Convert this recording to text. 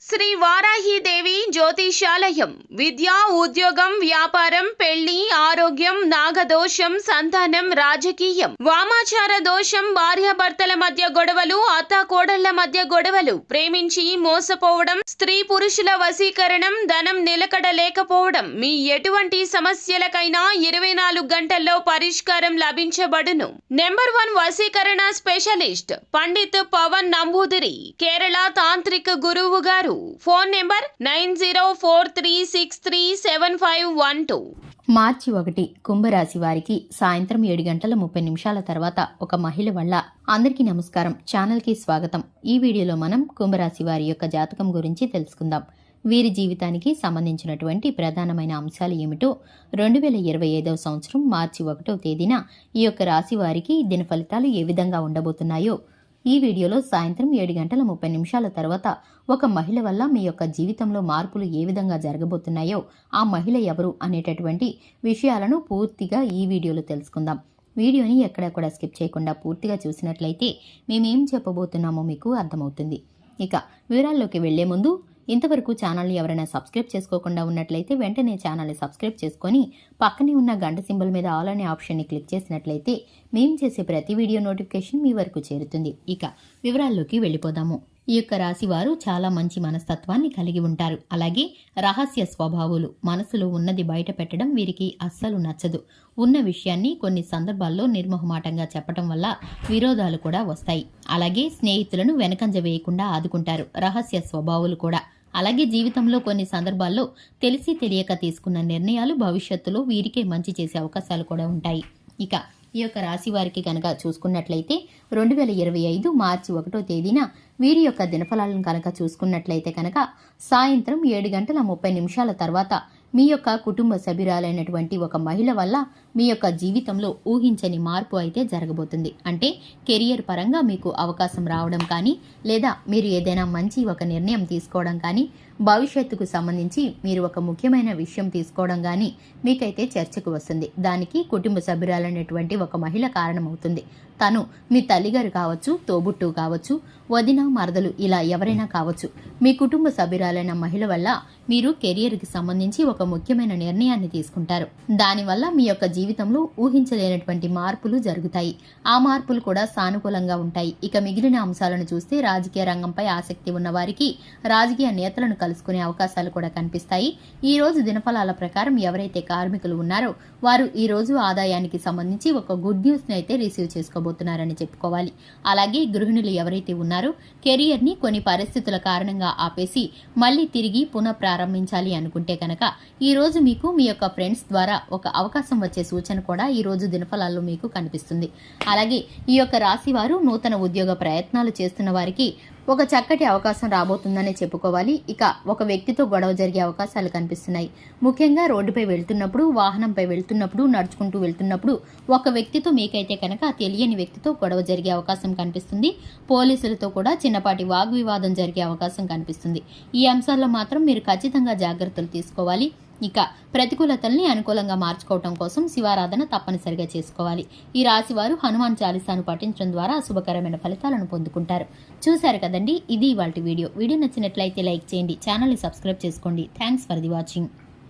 శ్రీ వారాహిదేవి జ్యోతిషాలయం విద్య, ఉద్యోగం, వ్యాపారం, పెళ్లి, ఆరోగ్యం, నాగదోషం, సంతానం, రాజకీయం, వామాచార దోషం, భార్యాభర్తల మధ్య గొడవలు, అత్తాకోడళ్ల మధ్య గొడవలు, ప్రేమించి మోసపోవడం, స్త్రీ పురుషుల వశీకరణం, ధనం నిలకడ లేకపోవడం, మీ ఎటువంటి సమస్యలకైనా 24 గంటల్లో పరిష్కారం లభించబడును. నెంబర్ 1 వశీకరణ స్పెషలిస్ట్ పండిత్ పవన్ నంబూదిరి, కేరళ తాంత్రిక గురువు గారు. Phone number 9043637512. మార్చి 1 కుంభరాశి వారికి సాయంత్రం 7:30 తర్వాత ఒక మహిళ వల్ల. అందరికీ నమస్కారం, ఛానల్కి స్వాగతం. ఈ వీడియోలో మనం కుంభరాశి వారి యొక్క జాతకం గురించి తెలుసుకుందాం. వీరి జీవితానికి సంబంధించినటువంటి ప్రధానమైన అంశాలు ఏమిటో 2025వ సంవత్సరం మార్చి 1వ తేదీన ఈ యొక్క రాశి వారికి దిన ఫలితాలు ఏ విధంగా ఉండబోతున్నాయో ఈ వీడియోలో సాయంత్రం 7:30 తర్వాత ఒక మహిళ వల్ల మీ యొక్క జీవితంలో మార్పులు ఏ విధంగా జరగబోతున్నాయో, ఆ మహిళ ఎవరు అనేటటువంటి విషయాలను పూర్తిగా ఈ వీడియోలో తెలుసుకుందాం. వీడియోని ఎక్కడా కూడా స్కిప్ చేయకుండా పూర్తిగా చూసినట్లయితే మేమేం చెప్పబోతున్నామో మీకు అర్థమవుతుంది. ఇక వివరాల్లోకి వెళ్లే ముందు, ఇంతవరకు ఛానల్ని ఎవరైనా సబ్స్క్రైబ్ చేసుకోకుండా ఉన్నట్లయితే వెంటనే ఛానల్ని సబ్స్క్రైబ్ చేసుకొని పక్కనే ఉన్న గంట సింబల్ మీద ఆల్ అనే ఆప్షన్ని క్లిక్ చేసినట్లయితే మేము చేసే ప్రతి వీడియో నోటిఫికేషన్ మీ వరకు చేరుతుంది. ఇక వివరాల్లోకి వెళ్ళిపోదాము. ఈ యొక్క రాశి వారు చాలా మంచి మనస్తత్వాన్ని కలిగి ఉంటారు. అలాగే రహస్య స్వభావాలు, మనసులో ఉన్నది బయట పెట్టడం వీరికి అస్సలు నచ్చదు. ఉన్న విషయాన్ని కొన్ని సందర్భాల్లో నిర్మోహమాటంగా చెప్పడం వల్ల విరోధాలు కూడా వస్తాయి. అలాగే స్నేహితులను వెనకంజ వేయకుండా ఆదుకుంటారు. రహస్య స్వభావాలు కూడా. అలాగే జీవితంలో కొన్ని సందర్భాల్లో తెలిసి తెలియక తీసుకున్న నిర్ణయాలు భవిష్యత్తులో వీరికే మంచి చేసే అవకాశాలు కూడా ఉంటాయి. ఇక ఈ యొక్క రాశి వారికి కనుక చూసుకున్నట్లయితే 2025 మార్చి 1వ తేదీన వీరి యొక్క దినఫలాలను కనుక చూసుకున్నట్లయితే కనుక సాయంత్రం 7:30 తర్వాత మీ యొక్క కుటుంబ సభ్యురాలైనటువంటి ఒక మహిళ వల్ల మీ యొక్క జీవితంలో ఊహించని మార్పు అయితే జరగబోతుంది. అంటే కెరియర్ పరంగా మీకు అవకాశం రావడం కానీ, లేదా మీరు ఏదైనా మంచి ఒక నిర్ణయం తీసుకోవడం కానీ, భవిష్యత్తుకు సంబంధించి మీరు ఒక ముఖ్యమైన విషయం తీసుకోవడం కానీ మీకైతే చర్చకు వస్తుంది. దానికి కుటుంబ సభ్యురాలైనటువంటి ఒక మహిళ కారణమవుతుంది. తను మీ తల్లిగారు కావచ్చు, తోబుట్టు కావచ్చు, వదిన, మరదలు, ఇలా ఎవరైనా కావచ్చు. మీ కుటుంబ సభ్యురాలైన మహిళ వల్ల మీరు కెరియర్కి సంబంధించి ఒక ముఖ్యమైన నిర్ణయాన్ని తీసుకుంటారు. దానివల్ల మీ యొక్క జీవితంలో ఊహించలేనటువంటి మార్పులు జరుగుతాయి. ఆ మార్పులు కూడా సానుకూలంగా ఉంటాయి. ఇక మిగిలిన అంశాలను చూస్తే రాజకీయ రంగంపై ఆసక్తి ఉన్న వారికి రాజకీయ నేతలను కలుసుకునే అవకాశాలు కూడా కనిపిస్తాయి. ఈ రోజు దినఫలాల ప్రకారం ఎవరైతే కార్మికులు ఉన్నారో వారు ఈ రోజు ఆదాయానికి సంబంధించి ఒక గుడ్ న్యూస్ ని అయితే రిసీవ్ చేసుకోబోతున్నారని చెప్పుకోవాలి. అలాగే గృహిణులు ఎవరైతే ఉన్నారో కెరియర్ ని కొన్ని పరిస్థితుల కారణంగా ఆపేసి మళ్ళీ తిరిగి పునః ప్రారంభించాలి అనుకుంటే కనుక ఈ రోజు మీకు మీ యొక్క ఫ్రెండ్స్ ద్వారా ఒక అవకాశం వచ్చే సూచన కూడా ఈ రోజు దినఫలాల్లో మీకు కనిపిస్తుంది. అలాగే ఈ యొక్క రాశి వారు నూతన ఉద్యోగ ప్రయత్నాలు చేస్తున్న వారికి ఒక చక్కటి అవకాశం రాబోతుందనే చెప్పుకోవాలి. ఇక ఒక వ్యక్తితో గొడవ జరిగే అవకాశాలు కనిపిస్తున్నాయి. ముఖ్యంగా రోడ్డుపై వెళ్తున్నప్పుడు, వాహనంపై వెళ్తున్నప్పుడు, నడుచుకుంటూ వెళ్తున్నప్పుడు ఒక వ్యక్తితో మీకైతే కనుక తెలియని వ్యక్తితో గొడవ జరిగే అవకాశం కనిపిస్తుంది. పోలీసులతో కూడా చిన్నపాటి వాగ్వివాదం జరిగే అవకాశం కనిపిస్తుంది. ఈ అంశాల్లో మాత్రం మీరు ఖచ్చితంగా జాగ్రత్తలు తీసుకోవాలి. ఇక ప్రతికూలతల్ని అనుకూలంగా మార్చుకోవటం కోసం శివారాధన తప్పనిసరిగా చేసుకోవాలి. ఈ రాశి వారు హనుమాన్ చాలీసాను పఠించడం ద్వారా శుభకరమైన ఫలితాలను పొందుకుంటారు. చూశారు కదండి, ఇది ఇవాల్టి వీడియో. వీడియో నచ్చినట్లయితే లైక్ చేయండి, ఛానల్ని సబ్స్క్రైబ్ చేసుకోండి. Thanks for the watching.